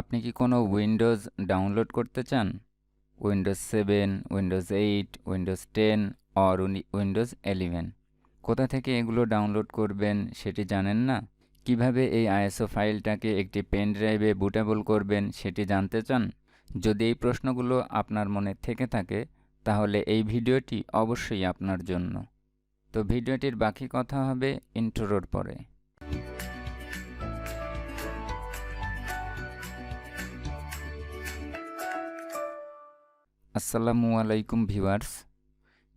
আপনি কি কোনো উইন্ডোজ ডাউনলোড করতে চান? Windows 7, Windows 8, Windows 10 or Windows 11। কোথা থেকে এগুলো ডাউনলোড করবেন সেটি জানেন না? কিভাবে এই আইএসও ফাইলটাকে একটি পেন ড্রাইভে বুটেবল করবেন সেটি জানতে চান? যদি এই প্রশ্নগুলো আপনার মনে থেকে থাকে তাহলে এই ভিডিওটি অবশ্যই আপনার জন্য। তো ভিডিওটির বাকি কথা হবে ইন্ট্রোর পরে। আসসালামুয়ালাইকুম ভিউয়ার্স,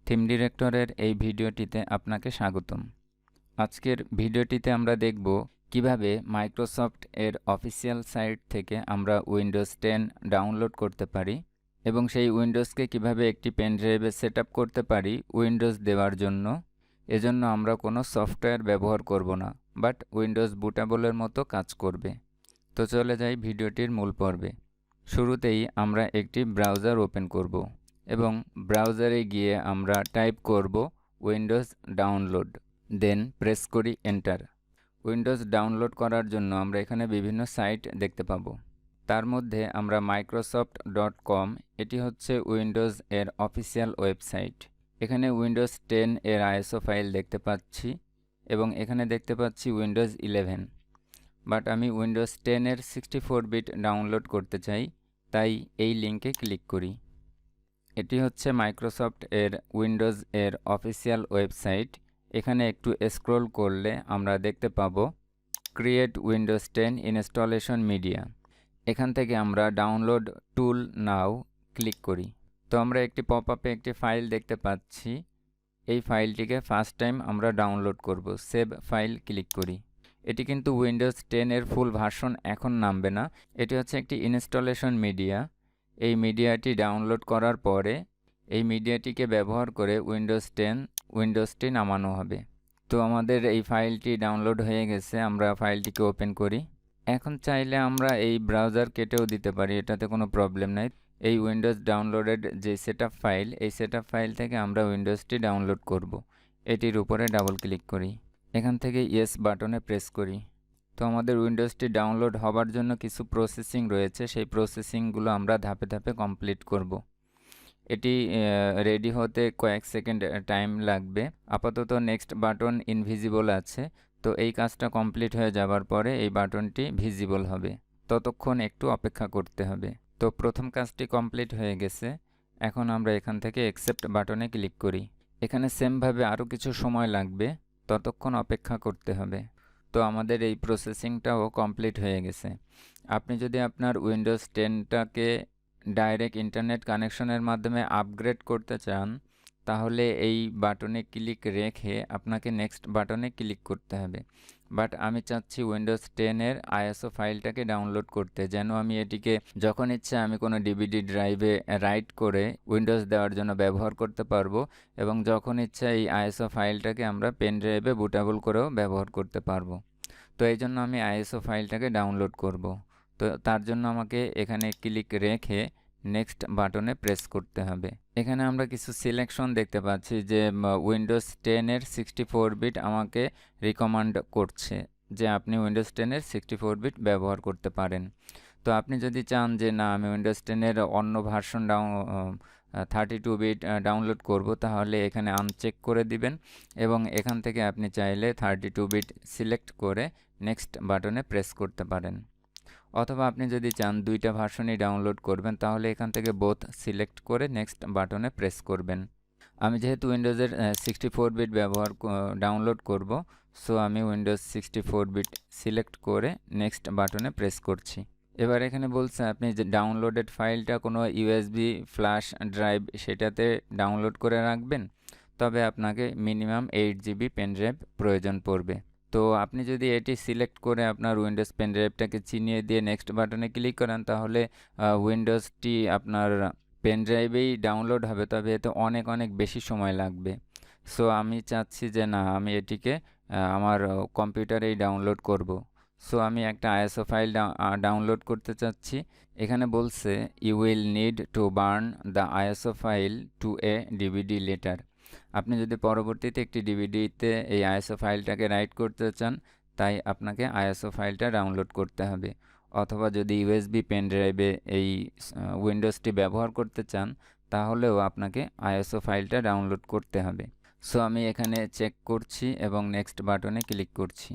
থিম ডিরেক্টরের এই ভিডিওটিতে আপনাকে স্বাগতম। আজকের ভিডিওটিতে আমরা দেখব কিভাবে মাইক্রোসফট এর অফিসিয়াল সাইট থেকে আমরা উইন্ডোজ 10 ডাউনলোড করতে পারি এবং সেই উইন্ডোজকে কিভাবে একটি পেন ড্রাইভে সেট আপ করতে পারি উইন্ডোজ দেওয়ার জন্য। এজন্য আমরা কোনো সফটওয়্যার ব্যবহার করব না, বাট উইন্ডোজ বুটেবলের মতো কাজ করবে। তো চলে যাই ভিডিওটির মূল পর্বে। শুরুতেই আমরা একটি ব্রাউজার ওপেন করব এবং ব্রাউজারে গিয়ে আমরা টাইপ করব উইন্ডোজ ডাউনলোড, দেন প্রেস করি এন্টার। উইন্ডোজ ডাউনলোড করার জন্য আমরা এখানে বিভিন্ন সাইট দেখতে পাবো। তার মধ্যে আমরা microsoft.com, এটি হচ্ছে উইন্ডোজ এর অফিসিয়াল ওয়েবসাইট। এখানে উইন্ডোজ 10 এর আইএসও ফাইল দেখতে পাচ্ছি এবং এখানে দেখতে পাচ্ছি উইন্ডোজ 11। বাট আমি উইন্ডোজ 10 এর 64 বিট ডাউনলোড করতে চাই, তাই এই লিঙ্কে ক্লিক করি। এটি হচ্ছে মাইক্রোসফট এর উইন্ডোজ এর অফিসিয়াল ওয়েবসাইট। এখানে একটু স্ক্রল করলে আমরা দেখতে পাবো ক্রিয়েট উইন্ডোজ 10 ইনস্টলেশন মিডিয়া। এখান থেকে আমরা ডাউনলোড টুল নাও ক্লিক করি। তো আমরা একটি পপ আপে একটি ফাইল দেখতে পাচ্ছি। এই ফাইলটিকে ফার্স্ট টাইম আমরা ডাউনলোড করব। সেভ ফাইল ক্লিক করি। এটি কিন্তু উইন্ডোজ 10 এর ফুল ভার্সন এখন নামবে না, এটি হচ্ছে একটি ইনস্টলেশন মিডিয়া। এই মিডিয়াটি ডাউনলোড করার পরে এই মিডিয়াটিকে ব্যবহার করে উইন্ডোজটি নামানো হবে। তো আমাদের এই ফাইলটি ডাউনলোড হয়ে গেছে, আমরা ফাইলটিকে ওপেন করি। এখন চাইলে আমরা এই ব্রাউজার কেটেও দিতে পারি, এটাতে কোনো প্রবলেম নাই। এই উইন্ডোজ ডাউনলোডেড যে সেটআপ ফাইল, এই সেটআপ ফাইল থেকে আমরা উইন্ডোজটি ডাউনলোড করব। এটির উপরে ডাবল ক্লিক করি, এখান থেকে ইয়েস বাটনে প্রেস করি। তো আমাদের উইন্ডোজটি ডাউনলোড হবার জন্য কিছু প্রসেসিং রয়েছে, সেই প্রসেসিংগুলো আমরা ধাপে ধাপে কমপ্লিট করব। এটি রেডি হতে কয়েক সেকেন্ড টাইম লাগবে। আপাতত নেক্সট বাটন ইনভিজিবল আছে, তো এই কাজটা কমপ্লিট হয়ে যাবার পরে এই বাটনটি ভিজিবল হবে। ততক্ষণ একটু অপেক্ষা করতে হবে। তো প্রথম কাজটি কমপ্লিট হয়ে গেছে। এখন আমরা এখান থেকে অ্যাকসেপ্ট বাটনে ক্লিক করি। এখানে সেমভাবে আরও কিছু সময় লাগবে, ততক্ষণ অপেক্ষা করতে হবে। তো আমাদের এই প্রসেসিংটাও কমপ্লিট হয়ে গেছে। আপনি যদি আপনার উইন্ডোজ 10টাকে ডাইরেক্ট ইন্টারনেট কানেকশনের মাধ্যমে আপগ্রেড করতে চান, তাহলে এই বাটনে ক্লিক রেখে আপনাকে নেক্সট বাটনে ক্লিক করতে হবে। বাট আমি চাচ্ছি উইন্ডোজ 10 এর আইএসও ফাইলটাকে ডাউনলোড করতে, যেন আমি এটিকে যখন ইচ্ছে আমি কোনো ডিভিডি ড্রাইভে রাইট করে উইন্ডোজ দেওয়ার জন্য ব্যবহার করতে পারবো এবং যখন ইচ্ছা এই আইএসও ফাইলটাকে আমরা পেন ড্রাইভে বুটেবল করেও ব্যবহার করতে পারবো। তো এই জন্য আমি আইএসও ফাইলটাকে ডাউনলোড করব। তো তার জন্য আমাকে এখানে ক্লিক রেখে নেক্সট বাটনে প্রেস করতে হবে। এখানে আমরা কিছু সিলেকশন দেখতে পাচ্ছি যে উইন্ডোজ 10 এর 64 বিট আমাকে রিকমেন্ড করছে যে আপনি উইন্ডোজ 10 এর 64 বিট ব্যবহার করতে পারেন। তো আপনি যদি চান যে না আমি উইন্ডোজ 10 এর অন্য ভার্সন 32 বিট ডাউনলোড করব, তাহলে এখানে আনচেক করে দিবেন এবং এখান থেকে আপনি চাইলে 32 বিট সিলেক্ট করে নেক্সট বাটনে প্রেস করতে পারেন। অথবা আপনি যদি চান দুইটা ভার্সনই ডাউনলোড করবেন, তাহলে এখান থেকে বোথ সিলেক্ট করে নেক্সট বাটনে প্রেস করবেন। আমি যেহেতু উইন্ডোজের 64 বিট ডাউনলোড করব, সো আমি উইন্ডোজ 64 বিট সিলেক্ট করে নেক্সট বাটনে প্রেস করছি। এবার এখানে বলছে আপনি যে ডাউনলোডেড ফাইলটা কোনো ইউএসবি ফ্ল্যাশ ড্রাইভ সেটাতে ডাউনলোড করে রাখবেন, তবে আপনাকে মিনিমাম 8 জিবি পেন ড্রাইভ প্রয়োজন পড়বে। তো আপনি যদি এটি সিলেক্ট করে আপনার উইন্ডোজ পেন ড্রাইভটাকে চিনিয়ে দিয়ে নেক্সট বাটনে ক্লিক করেন, তাহলে উইন্ডোজটি আপনার পেন ড্রাইভেই ডাউনলোড হবে, তবে এতে অনেক বেশি সময় লাগবে। সো আমি চাচ্ছি যে না, আমি এটিকে আমার কম্পিউটারেই ডাউনলোড করব। সো আমি একটা আইএসও ফাইল ডাউনলোড করতে চাচ্ছি। এখানে বলছে you will need to burn the ISO file to a DVD later. আপনি যদি পরবর্তীতে একটি ডিভিডিতে এই আইএসও ফাইলটাকে রাইট করতে চান, তাই আপনাকে আইএসও ফাইলটা ডাউনলোড করতে হবে। অথবা যদি ইউএসবি পেন ড্রাইভে এই উইন্ডোজটি ব্যবহার করতে চান তাহলেও আপনাকে আইএসও ফাইলটা ডাউনলোড করতে হবে। সো আমি এখানে চেক করছি এবং নেক্সট বাটনে ক্লিক করছি।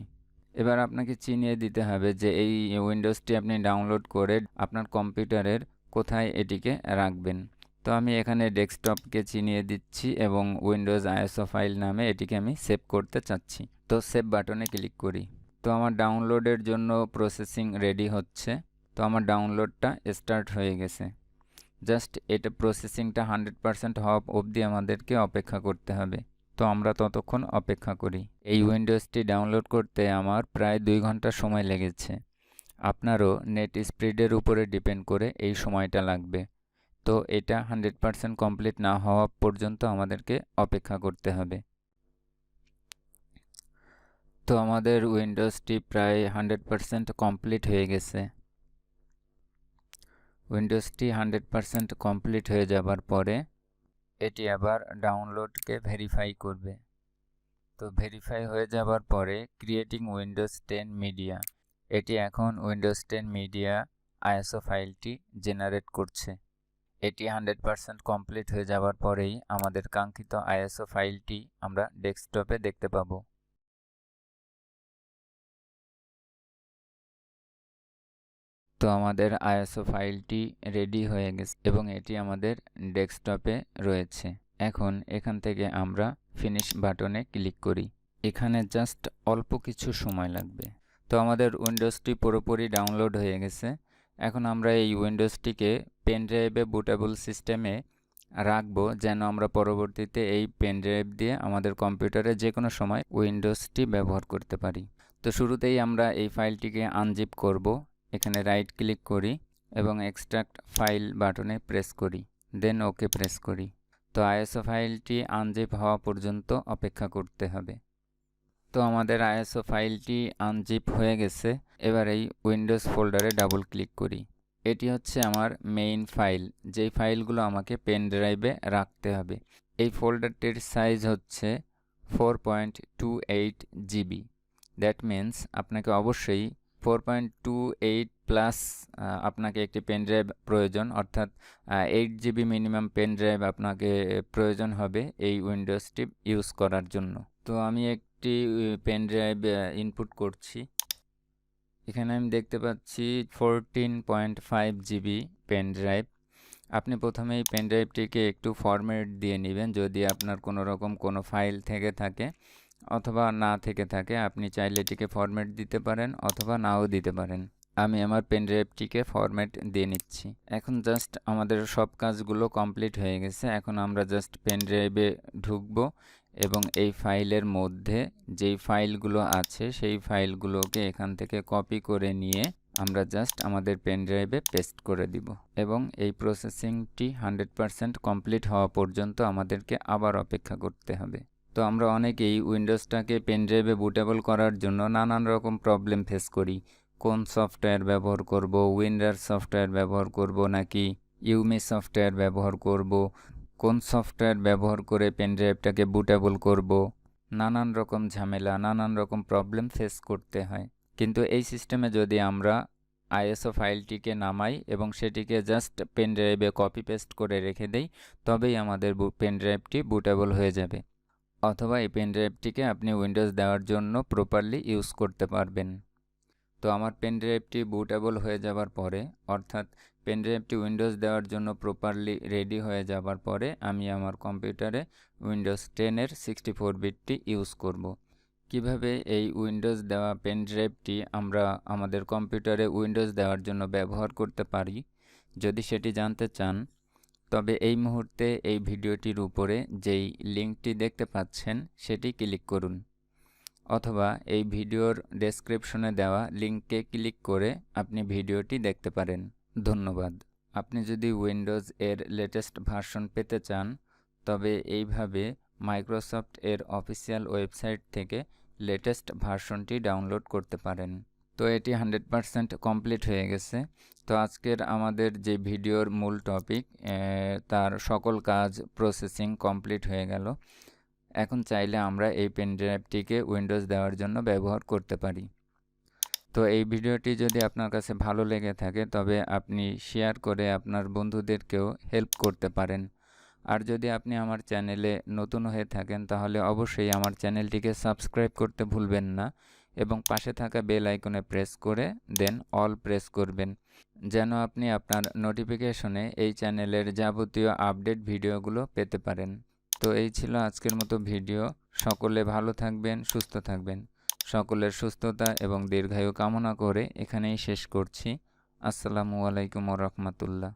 এবার আপনাকে চিনিয়ে দিতে হবে যে এই উইন্ডোজটি আপনি ডাউনলোড করে আপনার কম্পিউটারের কোথায় এটিকে রাখবেন। তো আমি এখানে ডেস্কটপকে চিনিয়ে দিচ্ছি এবং উইন্ডোজ আইএসও ফাইল নামে এটিকে আমি সেভ করতে চাচ্ছি। তো সেভ বাটনে ক্লিক করি। তো আমার ডাউনলোডের জন্য প্রসেসিং রেডি হচ্ছে। তো আমার ডাউনলোডটা স্টার্ট হয়ে গেছে। জাস্ট এটা প্রসেসিংটা 100% হওয়া অবধি আমাদেরকে অপেক্ষা করতে হবে। তো আমরা ততক্ষণ অপেক্ষা করি। এই উইন্ডোজটি ডাউনলোড করতে আমার প্রায় 2 ঘন্টা সময় লেগেছে। আপনারও নেট স্পিডের উপরে ডিপেন্ড করে এই সময়টা লাগবে। তো এটা 100% কমপ্লিট না হওয়া পর্যন্ত আমাদেরকে অপেক্ষা করতে হবে। তো আমাদের উইন্ডোজটি প্রায় 100% কমপ্লিট হয়ে গেছে। উইন্ডোজটি 100% কমপ্লিট হয়ে যাবার পরে এটি আবার ডাউনলোডকে ভেরিফাই করবে। তো ভেরিফাই হয়ে যাবার পরে ক্রিয়েটিং উইন্ডোজ 10 মিডিয়া, এটি এখন উইন্ডোজ 10 মিডিয়া আইএসও ফাইলটি জেনারেট করছে। এটি 100% কমপ্লিট হয়ে যাবার পরেই আমাদের কাঙ্ক্ষিত আইএসও ফাইলটি আমরা ডেস্কটপে দেখতে পাবো। তো আমাদের আইএসও ফাইলটি রেডি হয়ে গেছে এবং এটি আমাদের ডেস্কটপে রয়েছে। এখন এখান থেকে আমরা ফিনিশ বাটনে ক্লিক করি। এখানে জাস্ট অল্প কিছু সময় লাগবে। তো আমাদের উইন্ডোজটি পুরোপুরি ডাউনলোড হয়ে গেছে। এখন আমরা এই উইন্ডোজটিকে পেন ড্রাইভে বুটেবল সিস্টেমে রাখবো, যেন আমরা পরবর্তীতে এই পেন ড্রাইভ দিয়ে আমাদের কম্পিউটারে যে কোনো সময় উইন্ডোজটি ব্যবহার করতে পারি। তো শুরুতেই আমরা এই ফাইলটিকে আনজিপ করব। এখানে রাইট ক্লিক করি এবং এক্সট্রাক্ট ফাইল বাটনে প্রেস করি, দেন ওকে প্রেস করি। তো আইএসও ফাইলটি আনজিপ হওয়া পর্যন্ত অপেক্ষা করতে হবে। তো আমাদের আইএসও ফাইলটি আনজিপ হয়ে গেছে। এবার এই উইন্ডোজ ফোল্ডারে ডাবল ক্লিক করি। এটি হচ্ছে আমার মেইন ফাইল, যেই ফাইলগুলো আমাকে পেন ড্রাইভে রাখতে হবে। এই ফোল্ডারটির সাইজ হচ্ছে 4.28 জিবি। দ্যাট মিন্স আপনাকে অবশ্যই 4.28 প্লাস আপনাকে একটি পেন ড্রাইভ প্রয়োজন, অর্থাৎ 8 জিবি মিনিমাম পেন ড্রাইভ আপনাকে প্রয়োজন হবে এই উইন্ডোজটি ইউজ করার জন্য। তো আমি একটি পেন ড্রাইভ ইনপুট করছি। এখানে আমি দেখতে পাচ্ছি 14.5 জিবি পেন ড্রাইভ। আপনি প্রথমে এই পেন ড্রাইভটিকে একটু ফরম্যাট দিয়ে নেবেন যদি আপনার কোনো রকম কোনো ফাইল থেকে থাকে অথবা না থেকে থাকে। আপনি চাইলে এটিকে ফরম্যাট দিতে পারেন অথবা নাও দিতে পারেন। আমি আমার পেন ড্রাইভটিকে ফরম্যাট দিয়ে নিচ্ছি। এখন জাস্ট আমাদের সব কাজগুলো কমপ্লিট হয়ে গেছে। এখন আমরা জাস্ট পেন ড্রাইভে ঢুকবো এবং এই ফাইলের মধ্যে যেই ফাইলগুলো আছে সেই ফাইলগুলোকে এখান থেকে কপি করে নিয়ে আমরা জাস্ট আমাদের পেন ড্রাইভে পেস্ট করে দিব এবং এই প্রসেসিংটি 100% কমপ্লিট হওয়া পর্যন্ত আমাদেরকে আবার অপেক্ষা করতে হবে। তো আমরা অনেকেই উইন্ডোজটাকে পেন ড্রাইভে বুটেবল করার জন্য নানান রকম প্রবলেম ফেস করি। কোন সফটওয়্যার ব্যবহার করব, উইন্ডার সফটওয়্যার ব্যবহার করব নাকি ইউমি সফটওয়্যার ব্যবহার করব, কোন সফটওয়্যার ব্যবহার করে পেন ড্রাইভটাকে বুটেবল করব, নানান রকম ঝামেলা, নানান রকম প্রবলেম ফেস করতে হয়। কিন্তু এই সিস্টেমে যদি আমরা আইএসও ফাইলটিকে নামাই এবং সেটিকে জাস্ট পেন ড্রাইভে কপি পেস্ট করে রেখে দেই, তবেই আমাদের পেন ড্রাইভটি বুটেবল হয়ে যাবে। অথবা এই পেন ড্রাইভটিকে আপনি উইন্ডোজ দেওয়ার জন্য প্রপারলি ইউজ করতে পারবেন। তো আমার পেন ড্রাইভটি বুটেবল হয়ে যাবার পরে, অর্থাৎ পেন ড্রাইভটি উইন্ডোজ দেওয়ার জন্য প্রপারলি রেডি হয়ে যাবার পরে আমি আমার কম্পিউটারে উইন্ডোজ 10-এর 64 বিটটি ইউজ করব। কিভাবে এই উইন্ডোজ দেওয়া পেন ড্রাইভটি আমরা আমাদের কম্পিউটারে উইন্ডোজ দেওয়ার জন্য ব্যবহার করতে পারি, যদি সেটি জানতে চান তবে এই মুহূর্তে এই ভিডিওটির উপরে যেই লিঙ্কটি দেখতে পাচ্ছেন সেটি ক্লিক করুন, অথবা এই ভিডিওর ডেসক্রিপশনে দেওয়া লিঙ্কে ক্লিক করে আপনি ভিডিওটি দেখতে পারেন। ধন্যবাদ। আপনি যদি উইন্ডোজ এর লেটেস্ট ভার্সন পেতে চান তবে এইভাবে মাইক্রোসফট এর অফিসিয়াল ওয়েবসাইট থেকে লেটেস্ট ভার্সনটি ডাউনলোড করতে পারেন। তো এটি 100% কমপ্লিট হয়ে গেছে। তো আজকের আমাদের যে ভিডিওর মূল টপিক তার সকল কাজ প্রসেসিং কমপ্লিট হয়ে গেল। এখন চাইলে আমরা এই পেন ড্রাইভটিকে উইন্ডোজ দেওয়ার জন্য ব্যবহার করতে পারি। তো তো এই ভিডিওটি যদি আপনার কাছে ভালো লেগে থাকে তবে আপনি শেয়ার করে আপনার বন্ধুদেরকেও হেল্প করতে পারেন। আর যদি আপনি আমার চ্যানেলে নতুন হয়ে থাকেন তাহলে অবশ্যই আমার চ্যানেলটিকে সাবস্ক্রাইব করতে ভুলবেন না এবং পাশে থাকা বেল আইকনে প্রেস করে দেন অল প্রেস করবেন, যেন আপনি আপনার নোটিফিকেশনে এই চ্যানেলের যাবতীয় আপডেট ভিডিওগুলো পেতে পারেন। তো এই ছিল আজকের মতো ভিডিও। সকলে ভালো থাকবেন, সুস্থ থাকবেন। সকলের সুস্থতা এবং দীর্ঘায়ু কামনা করে এখানেই শেষ করছি। আসসালামু আলাইকুম ওয়া রাহমাতুল্লাহ।